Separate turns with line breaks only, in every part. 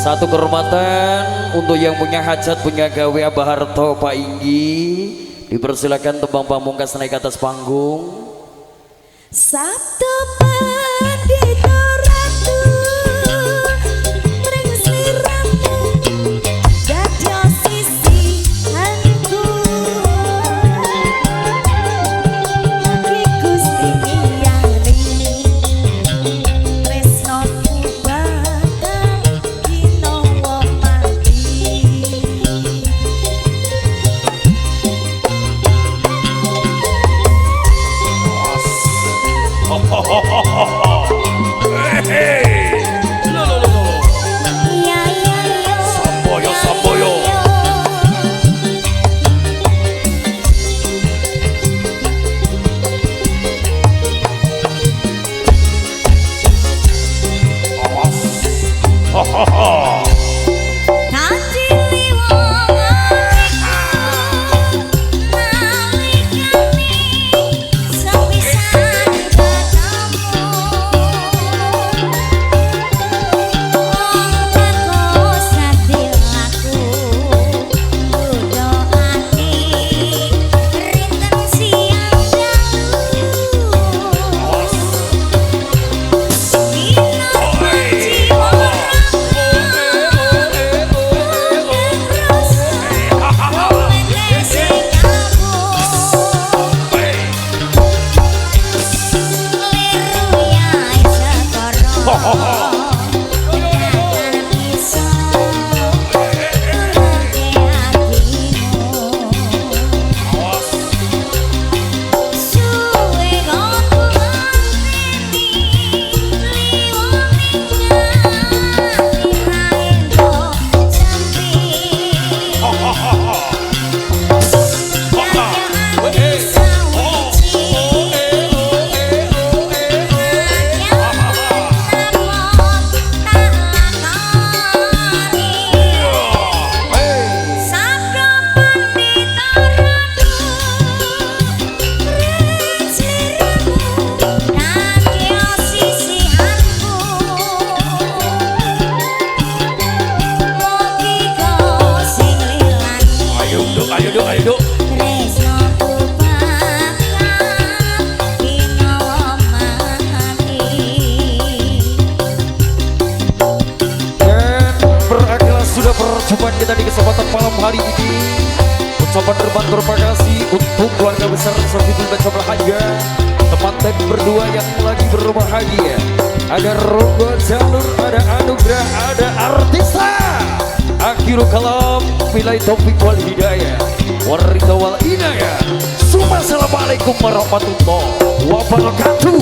Satu kehormatan untuk yang punya hajat, punya gawe Abah Harto Pak Inggi. Dipersilakan tembang pamungkas naik ke atas panggung.
Sabtu pandita ratu mring sliramu dadi sisihanku. Mugi Gusti ngiyari tresnoku bakal ginawa mati.
Perjumpaan kita di kesempatan malam hari ini, ucapan terbantur terima kasih untuk keluarga besar Sofitul Baca Bahagia, teman-teman berdua yang lagi berbahagia. Ada Ronggo Jalur, ada Anugrah, ada Artisa. Akhirul kalam, bilai taufik wal hidayah, warida wal inayah. Assalamualaikum warahmatullahi wabarakatuh.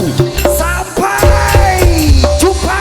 Sampai jumpa.